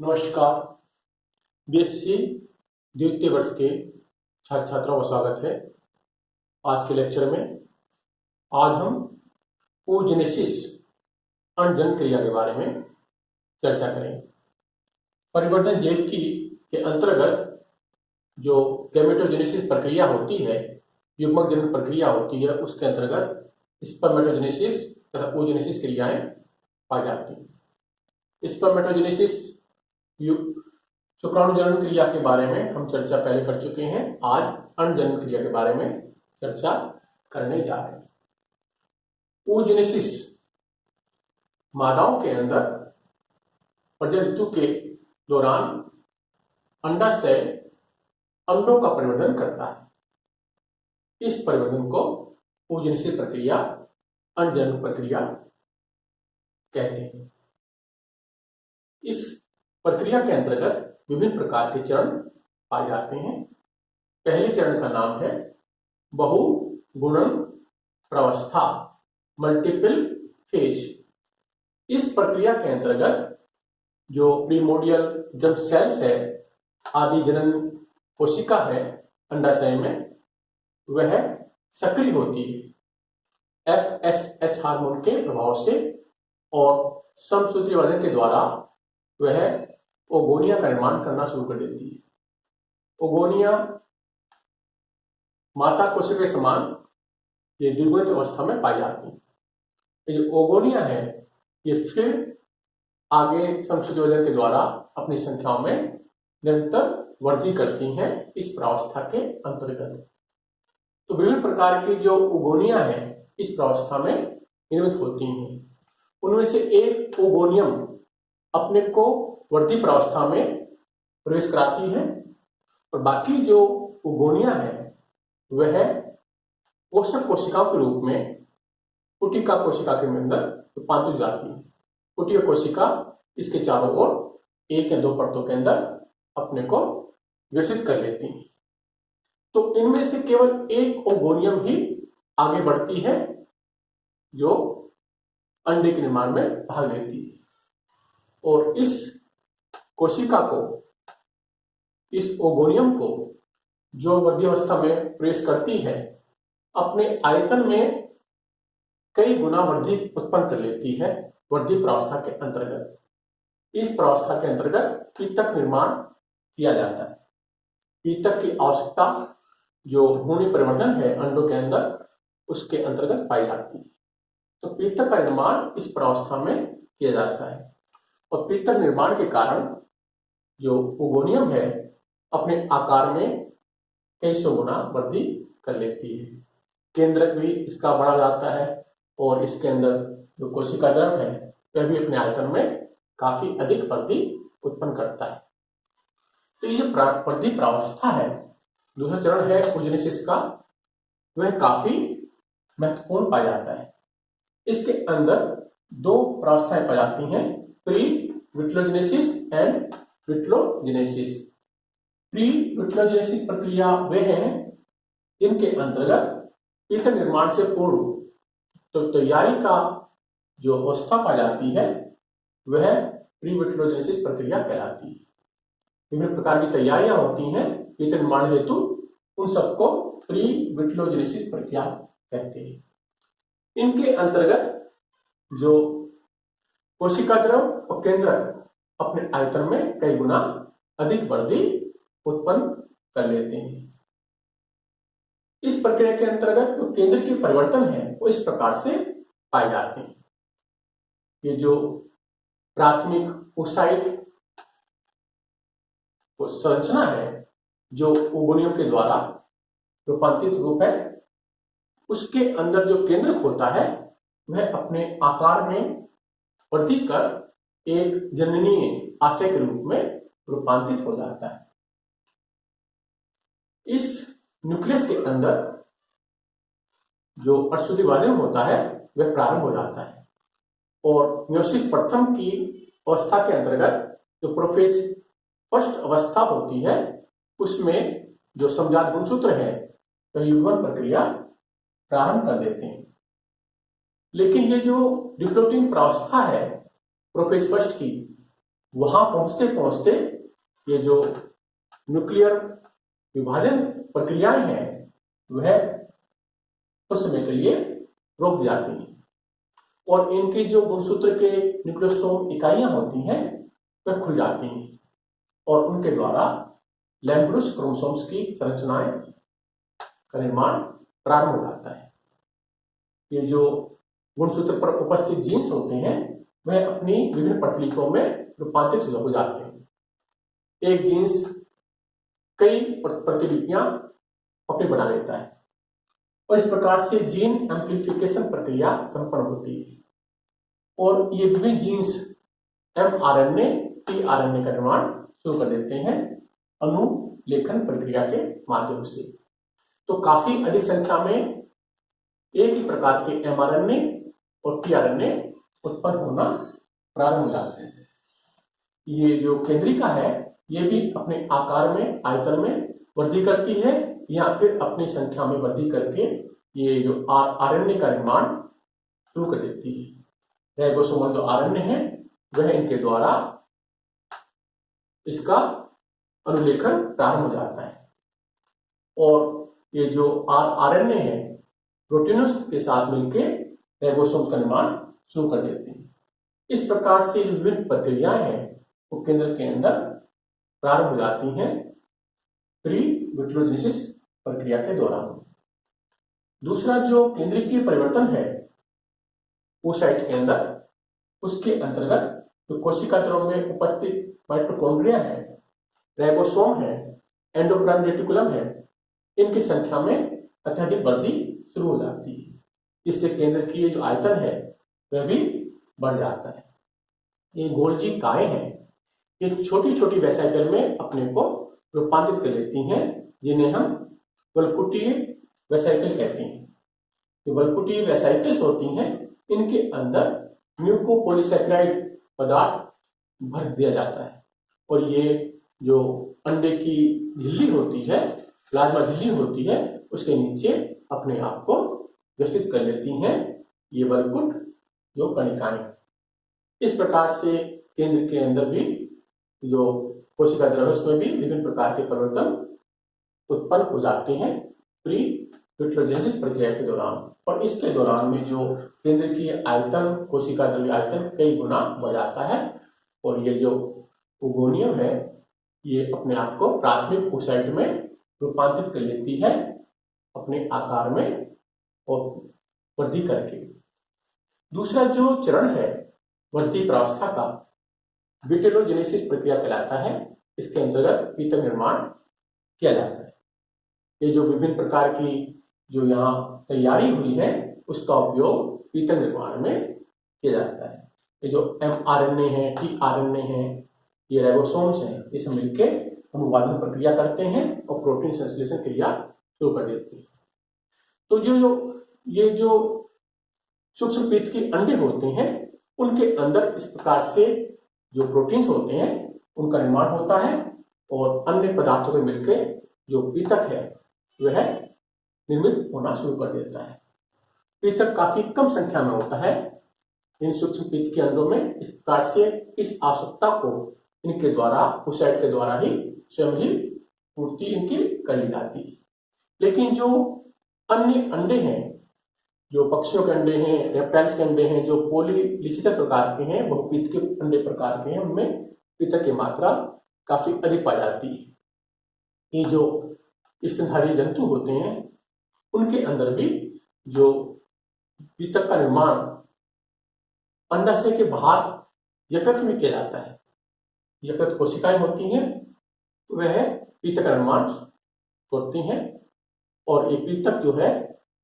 नमस्कार। बीएससी द्वितीय वर्ष के छात्र छात्राओं का स्वागत है। आज के लेक्चर में आज हम oogenesis अंडजनन क्रिया के बारे में चर्चा करेंगे। परिवर्धन जैविकी के अंतर्गत जो गैमेटोजेनेसिस प्रक्रिया होती है, युग्मक जनन प्रक्रिया होती है, उसके अंतर्गत स्पर्मेटोजेनेसिस तथा oogenesis क्रियाएं पाई जाती हैं। स्पर्मेटोजेनेसिस शुक्राणु जनन क्रिया के बारे में हम चर्चा पहले कर चुके हैं। आज अंडजनन क्रिया के बारे में चर्चा करने जा रहे हैं। oogenesis मादाओं के अंदर प्रजनन ऋतु के दौरान अंडाशय अंडों का परिवर्धन करता है। इस परिवर्तन को oogenesis प्रक्रिया, अंडजनन प्रक्रिया कहते हैं। इस प्रक्रिया के अंतर्गत विभिन्न प्रकार के चरण पाए जाते हैं। पहले चरण का नाम है बहुगुणन प्रावस्था, मल्टीपल फेज। इस प्रक्रिया के अंतर्गत जो प्रीमोडियल जब सेल्स है, आदि जनन कोशिका है अंडाशय में, वह सक्रिय होती है। FSH हार्मोन के प्रभाव से और समसूत्रीवर्धन के द्वारा वह ओगोनिया का निर्माण करना शुरू कर देती है। ओगोनिया माता कोशिका के समान ये द्विगुणित अवस्था में पाई जाती है। ये जो ओगोनिया है, ये फिर आगे समसूत्रीवर्धन के द्वारा अपनी संख्याओं में निरंतर वृद्धि करती हैं इस प्रावस्था के अंतर्गत। तो विभिन्न प्रकार की जो ओगोनिया है इस प्रावस्था में निर्मित होती हैं। उनमें से एक ओगोनियम अपने को वृद्धि प्रावस्था में प्रवेश कराती है और बाकी जो ओगोनिया है वह पोषक कोशिकाओं के रूप में पुटिका कोशिका के अंदर रूपांतरित हो जाती है। पुटिका कोशिका इसके चारों ओर एक या दो परतों के अंदर अपने को विकसित कर लेती है। तो इनमें से केवल एक ओगोनियम ही आगे बढ़ती है जो अंडे के निर्माण में भाग लेती है और इस कोशिका को, इस ओगोनियम को जो वृद्धि अवस्था में प्रवेश करती है, अपने आयतन में कई गुना वृद्धि उत्पन्न कर लेती है वृद्धि प्रावस्था के अंतर्गत। इस प्रावस्था के अंतर्गत पीतक निर्माण किया जाता है। पीतक की आवश्यकता जो भ्रूणी परिवर्धन है अंडों के अंदर, उसके अंतर्गत पाई जाती है। तो पीतक का निर्माण इस प्रावस्था में किया जाता है और पीतक निर्माण के कारण जो ओगोनियम है अपने आकार में कई सौ गुना वृद्धि कर लेती है। केंद्रक भी इसका बढ़ा जाता है और इसके अंदर जो कोशिका द्रव है वह भी अपने आयतन में काफी अधिक वृद्धि उत्पन्न करता है। तो ये जो वृद्धि प्रावस्था है, दूसरा चरण है oogenesis का, वह काफी महत्वपूर्ण पाया जाता है। इसके अंदर दो प्रावस्थाएं पाई जाती हैं, प्री विट्लोजेनेसिस एंड विट्लोजेनेसिस। प्री विट्लोजेनेसिस प्रक्रिया वे हैं जिनके अंतर्गत पीतक निर्माण से पूर्व तो तैयारी का जो अवस्था पाई जाती है वह प्री विट्लोजेनेसिस प्रक्रिया कहलाती है। विभिन्न प्रकार की तैयारियां होती हैं पीतक निर्माण हेतु, उन सबको प्री विट्लोजेनेसिस प्रक्रिया कहते हैं। इनके अंतर्गत जो कोशिका द्रव और केंद्रक अपने आयतन में कई गुना अधिक वृद्धि उत्पन्न कर लेते हैं। इस प्रक्रिया के अंतर्गत जो केंद्र के परिवर्तन है वो इस प्रकार से पाए जाते हैं। ये जो प्राथमिक ओसाइट संरचना है जो ओगोनियम के द्वारा रूपांतरित रूप है, उसके अंदर जो केंद्रक होता है वह अपने आकार में वृद्धि कर एक जननीय आशय के रूप में रूपांतरित हो जाता है। इस न्यूक्लियस के अंदर जो अर्धसूत्रीविभाजन होता है वह प्रारंभ हो जाता है और मियोसिस प्रथम की अवस्था के अंतर्गत जो प्रोफेज फर्स्ट अवस्था होती है उसमें जो समजात गुणसूत्र है वह युग्मन प्रक्रिया प्रारंभ कर देते हैं। लेकिन ये जो डिप्लोटिंग प्रावस्था है प्रोफेज फर्स्ट की, वहां पहुंचते पहुंचते ये जो न्यूक्लियर विभाजन प्रक्रियाएं हैं वह कुछ समय के लिए रोक दी जाती हैं और इनकी जो गुणसूत्र के न्यूक्लियोसोम इकाइयां होती हैं वह खुल जाती हैं और उनके द्वारा लैम्ब्रुस क्रोमोसोम्स की संरचनाएं का निर्माण प्रारंभ हो जाता है। ये जो गुणसूत्र पर उपस्थित जीन्स होते हैं वह अपनी विभिन्न प्रतिलिपियों में रूपांतरित हो जाते हैं। एक जीन्स कई प्रतिलिपियां अपनी बना लेता है और इस प्रकार से जीन एम्प्लीफिकेशन प्रक्रिया संपन्न होती है और ये विभिन्न जीन्स mRNA, tRNA का निर्माण शुरू कर देते हैं अनुलेखन प्रक्रिया के माध्यम से। तो काफी अधिक संख्या में एक ही प्रकार के mRNA और tRNA उत्पन्न होना प्रारंभ हो जाते हैं। ये जो केंद्रिका है ये भी अपने आकार में, आयतन में वृद्धि करती है या फिर अपनी संख्या में वृद्धि करके ये जो आरएनए का निर्माण शुरू कर देती है। राइबोसोमल जो आरएनए है वह इनके द्वारा इसका अनुलेखन प्रारंभ हो जाता है और ये जो आरएनए है प्रोटीनोस के साथ मिलकर राइबोसोम का निर्माण शुरू कर देते हैं। इस प्रकार से जो विभिन्न प्रक्रियाएं हैं वो केंद्र के अंदर प्रारंभ हो जाती हैं प्री विट्रोजेनेसिस प्रक्रिया के दौरान। दूसरा जो केंद्रीय परिवर्तन है oocyte के अंदर, उसके अंतर्गत जो कोशिका द्रव में उपस्थित माइटोकॉन्ड्रिया है, राइबोसोम है, एंडोक्राइन रेटिकुलम है, इनकी संख्या में अत्यधिक वृद्धि शुरू हो जाती है। इससे केंद्र की जो आयतन है वह भी बढ़ जाता है। ये गोल्जी काय हैं, ये छोटी छोटी वेसाइकल में अपने को रूपांतरित कर लेती हैं जिन्हें हम वल्कुटीय वेसाइकल कहते हैं। ये वल्कुटीय वेसाइकल्स होती हैं, इनके अंदर म्यूकोपॉलीसैकेराइड पदार्थ भर दिया जाता है और ये जो अंडे की झिल्ली होती है, प्लाज्मा झिल्ली होती है, उसके नीचे अपने आप को व्यवस्थित कर लेती हैं ये वल्कुट जो कणिकाएं। इस प्रकार से केंद्र के अंदर भी जो कोशिका द्रव है उसमें भी विभिन्न प्रकार के परिवर्तन उत्पन्न हो जाते हैं प्री विट्रोजेनेसिस प्रक्रिया के दौरान और इसके दौरान में जो केंद्र की आयतन, कोशिका द्रव्य आयतन कई गुना बढ़ जाता है और ये जो ओगोनियम है ये अपने आप को प्राथमिक oocyte में रूपांतरित कर लेती है अपने आकार में और वृद्धि करके। दूसरा जो चरण है वृद्धि प्रावस्था का, विटेलोजेनेसिस प्रक्रिया कहलाता है। इसके अंतर्गत पीतक निर्माण किया जाता है। ये जो विभिन्न प्रकार की जो यहाँ तैयारी हुई है उसका उपयोग पीतक निर्माण में किया जाता है। ये जो mRNA है, tRNA है, ये राइबोसोम्स हैं, ये सब मिलकर अनुवादन प्रक्रिया करते हैं और प्रोटीन संश्लेषण क्रिया शुरू कर देती है। तो ये जो सूक्ष्म पीत के अंडे होते हैं उनके अंदर इस प्रकार से जो प्रोटीन्स होते हैं उनका निर्माण होता है और अन्य पदार्थों में मिलकर जो पीतक है वह निर्मित होना शुरू कर देता है। पीतक काफी कम संख्या में होता है इन सूक्ष्म पीत के अंडों में। इस प्रकार से इस आवश्यकता को इनके द्वारा oocyte के द्वारा ही स्वयं ही पूर्ति इनकी कर ली जाती है। लेकिन जो अन्य अंडे हैं, जो पक्षियों के अंडे हैं, रेप्टाइल्स के अंडे हैं, जो पॉलीलिसिटर प्रकार के हैं, बहुपीत के अंडे प्रकार के हैं, उनमें पीतक की मात्रा काफी अधिक पाई जाती है। ये जो स्तनधारी जंतु होते हैं उनके अंदर भी जो पीतक का निर्माण अंडाशय के बाहर यकृत में किया जाता है। यकृत कोशिकाएं होती हैं, वह पीतक का निर्माण करती हैं और ये पीतक जो है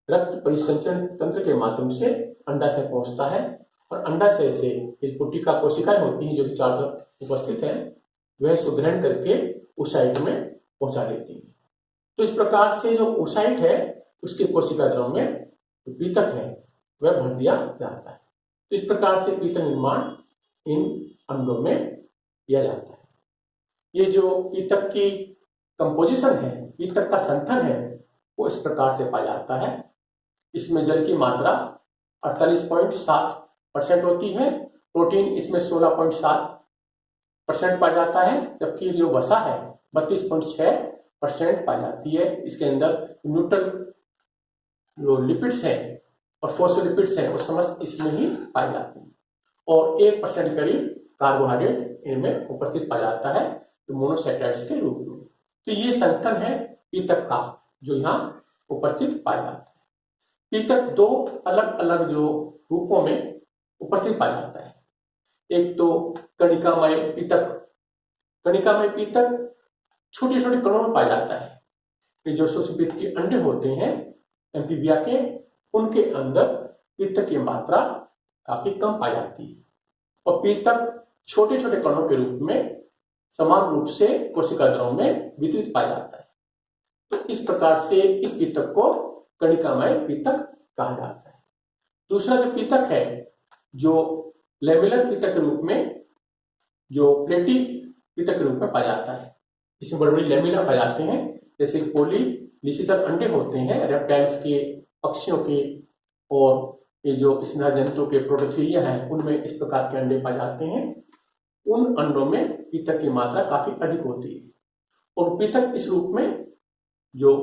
रक्त परिसंचरण तंत्र के माध्यम से अंडाशय पहुंचता है और अंडाशय से पुटिका कोशिकाएं होती हैं जो कि चारों तरफ उपस्थित है, वह इसको ग्रहण करके oocyte में पहुंचा देती है। तो इस प्रकार से जो oocyte है उसके कोशिका द्रव में जो पीतक है वह भर दिया जाता है। तो इस प्रकार से पीतक निर्माण इन अंडों में किया जाता है। ये जो पीतक की कंपोजिशन है, पीतक का संगठन है, वो इस प्रकार से पाया जाता है। इसमें जल की मात्रा 48.7% होती है, प्रोटीन इसमें 16.7 32% पाया जाता है, जबकि जो वसा है 32.6% पाई जाती है। इसके अंदर न्यूट्रल जो लिपिड्स हैं और फॉस्फोलिपिड्स हैं वो समस्त इसमें ही पाई जाती है, और 1% करीब कार्बोहाइड्रेट इनमें उपस्थित पाया जाता है तो मोनोसैकेराइड्स के रूप में। तो ये संगठन है पीतक का जो यहाँ उपस्थित पाया जाता है। पीतक दो अलग अलग जो रूपों में उपस्थित पाया जाता है। एक तो कणिकामय पीतक। कणिकामय पीतक छोटे छोटे कणों में पाया जाता है। ये जो सूक्ष्मपीत के अंडे होते हैं एम्फीबिया के, उनके अंदर पीतक की मात्रा काफी कम पाई जाती है, और पीतक छोटे छोटे कणों के रूप में समान रूप से कोशिका द्रव में वितरित पाया जाता है। तो इस प्रकार से इस पीतक को कणिकामय पीतक कहा जाता है। दूसरा जो पीतक है जो लेमिलर पीतक के रूप में, जो प्लेटी पीतक के रूप में पाया जाता है। इसमें बड़े बड़े लेमिला पाए जाते हैं, जैसे पॉलीनिसिसर अंडे होते हैं रेप्टाइल्स के, पक्षियों के, और ये जो स्नेह जंतु के प्रोटोथीलिया हैं उनमें इस प्रकार के अंडे पाए जाते हैं। उन अंडों में पीतक की मात्रा काफी अधिक होती है, और पीतक इस रूप में जो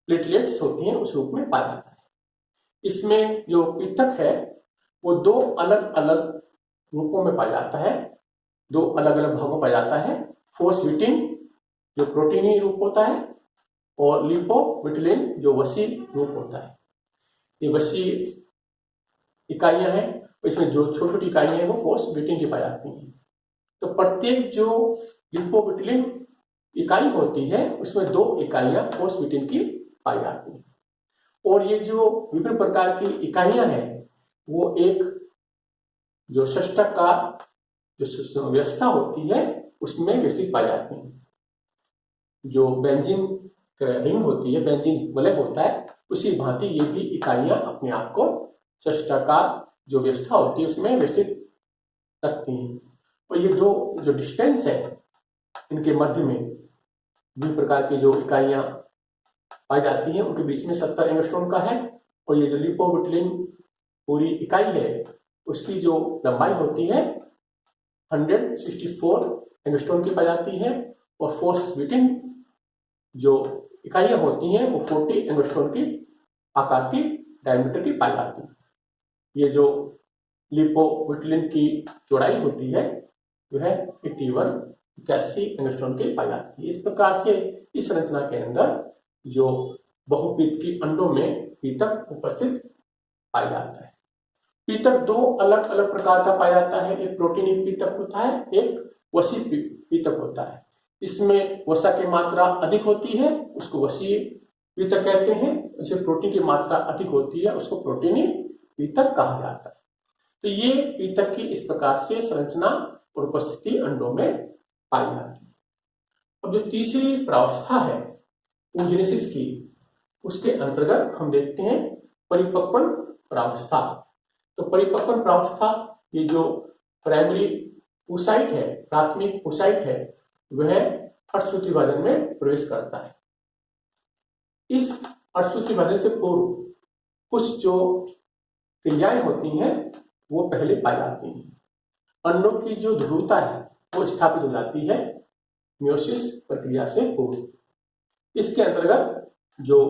प्लेटलेट्स होती हैं उस रूप में पाया जाता है। इसमें जो पीतक है वो दो अलग अलग रूपों में पाया जाता है, दो अलग अलग भागों में पाया जाता है। फोस्फेटिन जो प्रोटीनी रूप होता है, और लिपोविटिलिन जो वसी रूप होता है। ये वसी इकाइयां हैं, इसमें जो छोटी छोटी इकाइयां हैं वो फोस्फेटिन की पाई जाती हैं। तो प्रत्येक जो लिपोविटिलिन इकाई होती है उसमें 2 इकाइयां फोस्फेटिन की पाई जाती हैं, और ये जो विभिन्न प्रकार की इकाइयां हैं वो एक जो षष्ठकार जो व्यवस्था होती है उसमें विस्तृत पाई जाती है। जो बेंजीन रिंग होती है, बेंजीन वलय होता है, उसी भांति ये भी इकाइयां अपने आप को षष्ठाकार जो व्यवस्था होती है उसमें विस्तृत रखती हैं। और ये दो जो डिस्टेंस है इनके मध्य में विभिन्न प्रकार की जो इकाइयां पाई जाती हैं उनके बीच में 70 एंगस्ट्रॉम का है, और ये जो लिपोविटिलिन पूरी इकाई है उसकी जो लंबाई होती है 164 एंगस्ट्रॉम की पाई जाती है, और फोस्फेटिन जो इकाइयां होती हैं वो 40 एंगस्ट्रॉम की आकार की डायमीटर की पाई जाती है। ये जो लिपोविटिलिन की चौड़ाई होती है वह 81 एंगस्ट्रॉम की पाई जाती है। इस प्रकार से इस संरचना के अंदर जो बहुपीत की अंडों में पीतक उपस्थित पाया जाता है। पीतक दो अलग अलग प्रकार का पाया जाता है, एक प्रोटीनी पीतक होता है, एक वसी पीतक होता है। इसमें वसा की मात्रा अधिक होती है उसको वसीय पीतक कहते हैं, इसे प्रोटीन की मात्रा अधिक होती है उसको प्रोटीनी पीतक कहा जाता है। तो ये पीतक की इस प्रकार से संरचना और उपस्थिति अंडों में पाई जाती है। अब जो तीसरी प्रावस्था है oogenesis की, उसके अंतर्गत हम देखते हैं परिपक्वन प्रावस्था। तो परिपक्वन प्रावस्था ये जो प्राइमरी oocyte है, प्राथमिक oocyte है, वह अर्धसूत्री विभाजन में प्रवेश करता है। इस अर्धसूत्री विभाजन से पूर्व कुछ जो क्रियाएं होती हैं वो पहले पाई जाती हैं। अंडों की जो ध्रुवता है वो स्थापित हो जाती है मियोसिस प्रक्रिया से पूर्व। इसके अंतर्गत जो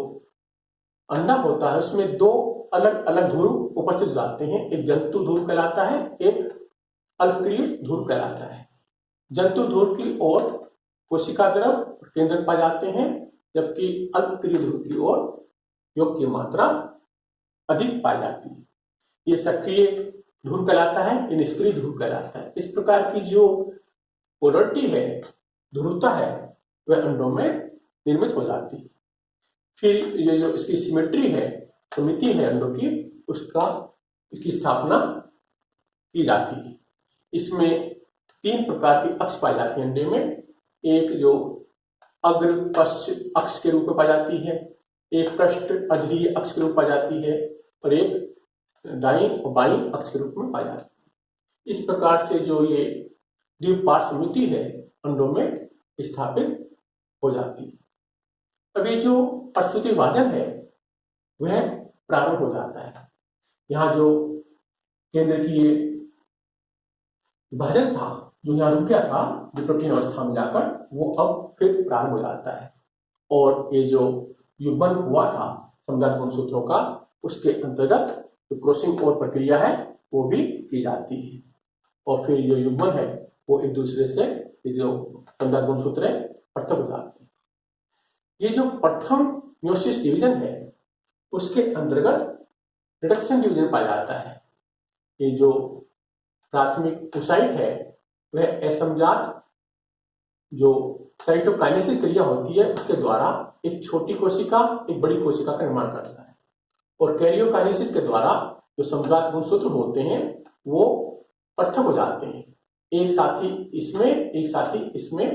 अंडा होता है उसमें 2 अलग अलग ध्रुव उपस्थित हो जाते हैं, एक जंतु ध्रुव कहलाता है, एक अल्पक्रिय ध्रुव कहलाता है। जंतु ध्रुव की ओर कोशिका द्रव केंद्रक पाए जाते हैं, जबकि अल्पक्रिय ध्रुव की ओर योग की मात्रा अधिक पाई जाती है। ये सक्रिय ध्रुव कहलाता है, ये निष्क्रिय ध्रुव कहलाता है। इस प्रकार की जो पोलरिटी है, ध्रुवता है, वह अंडों में निर्मित हो जाती है। फिर ये जो इसकी सिमेट्री है, समिति है अंडों की, इसकी स्थापना की जाती है। इसमें 3 प्रकार की अक्ष पाई जाती है अंडे में। एक जो अग्र पश्च अक्ष के रूप में पाई जाती है, एक पृष्ठ अधरीय अक्ष के रूप में पाई जाती है, और एक दाईं और बाईं अक्ष के रूप में पाई जाती है। इस प्रकार से जो ये द्विपार्श्व समिति है अंडों में स्थापित हो जाती है। अब ये जो अर्धसूत्री विभाजन है वह प्रारंभ हो जाता है। यहाँ जो केंद्र की ये विभाजन था जो यहाँ रुक गया था डिप्लोप्टीन अवस्था में जाकर, वो अब फिर प्रारंभ हो जाता है और ये जो युग्मन हुआ था समजात गुणसूत्रों का, उसके अंतर्गत जो क्रॉसिंग ओवर प्रक्रिया है वो भी की जाती है और फिर जो युग्मन है वो एक दूसरे से जो समजात गुणसूत्र है पृथक हो जाते हैं। ये जो प्रथम मियोसिस डिवीजन है उसके अंतर्गत रिडक्शन डिवीजन पाया जाता है। ये जो प्राथमिक ओसाइट है वह असमजात जो साइटोकाइनेसिस क्रिया होती है उसके द्वारा एक छोटी कोशिका एक बड़ी कोशिका का निर्माण करता है और कैरियोकाइनेसिस के द्वारा जो समजात गुणसूत्र होते हैं वो पृथक हो जाते हैं, एक साथी इसमें एक साथी इसमें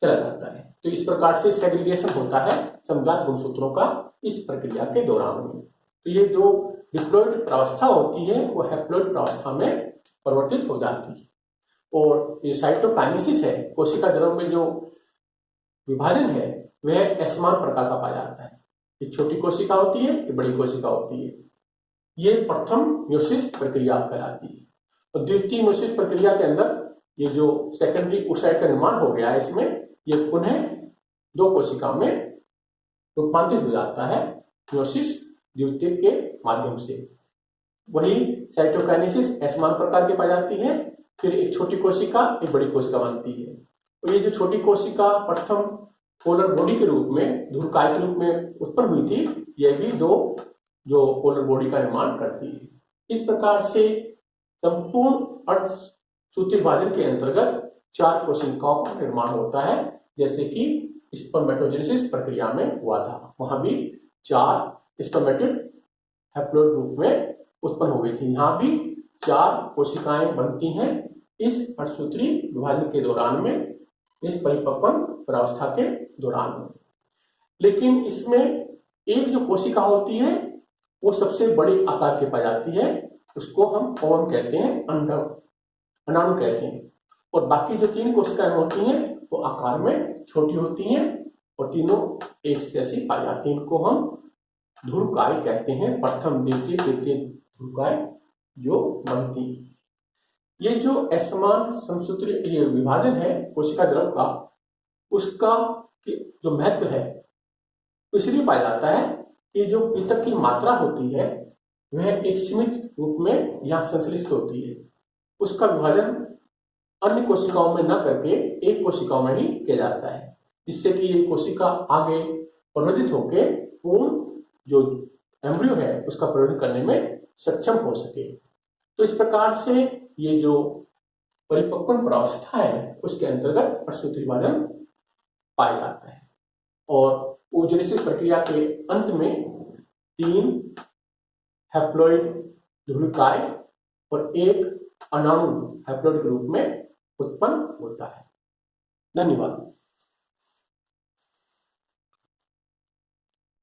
चला जाता है। तो इस प्रकार से सेग्रीगेशन होता है समजात गुणसूत्रों का इस प्रक्रिया के दौरान में। तो ये जो डिप्लॉइड प्रावस्था होती है वो हैप्लॉइड प्रावस्था में परिवर्तित हो जाती है और ये साइटोकाइनेसिस है, कोशिका द्रव में जो विभाजन है वह असमान प्रकार का पाया जाता है। एक छोटी कोशिका होती है, एक बड़ी कोशिका होती है। ये प्रथम मियोसिस प्रक्रिया कहलाती है और द्वितीय मियोसिस प्रक्रिया के अंदर ये जो सेकेंडरी ओसाइट का निर्माण हो गया है इसमें ये पुनः दो कोशिका में रूपांतरित हो जाता है मियोसिस द्वितीयक के माध्यम से। वही साइटोकाइनेसिस असमान प्रकार की पाई जाती है, फिर एक छोटी कोशिका एक बड़ी कोशिका बनती है और ये जो छोटी कोशिका प्रथम पोलर बॉडी के रूप में ध्रुवकाय के रूप में उत्पन्न हुई थी, यह भी दो जो पोलर बॉडी का निर्माण करती है। इस प्रकार से संपूर्ण अर्ध सूत्री विभाजन के अंतर्गत 4 कोशिकाओं का निर्माण होता है, जैसे कि स्पर्मेटोजेनेसिस प्रक्रिया में हुआ था, वहां भी 4 स्पर्मेटिड हैप्लॉइड रूप में उत्पन्न हो गई थी। यहाँ भी 4 कोशिकाएं बनती हैं इस अर्धसूत्री विभाजन के दौरान में, इस परिपक्वन प्रावस्था के दौरान में। लेकिन इसमें एक जो कोशिका होती है वो सबसे बड़े आकार की पाई जाती है, उसको हम ओवन कहते हैं, अंडाणु कहते हैं और बाकी जो 3 कोशिकाएं होती हैं वो आकार में छोटी होती हैं और तीनों एक जैसी पाई जाती हैं। इनको हम ध्रुवकाय कहते हैं, प्रथम द्वितीय तृतीय ध्रुवकाय जो बनती है। ये जो असमान समसूत्री विभाजन है कोशिका द्रव का, उसका जो महत्व है इसलिए पाया जाता है कि जो पृथक की मात्रा होती है वह एक सीमित रूप में यहाँ संश्लिष्ट होती है। उसका विभाजन अन्य कोशिकाओं में न करके एक कोशिकाओं में ही किया जाता है, जिससे कि ये कोशिका आगे परिवर्तित होकर पूर्ण जो एम्ब्रियो है उसका प्रयोग करने में सक्षम हो सके। तो इस प्रकार से ये जो परिपक्वन प्रावस्था है उसके अंतर्गत अर्धसूत्री विभाजन पाया जाता है और ओजेनेसिस प्रक्रिया के अंत में 3 हैप्लॉइड ध्रुवकाय और 1 अणाणु हैप्लॉइड के रूप में उत्पन्न होता है। धन्यवाद।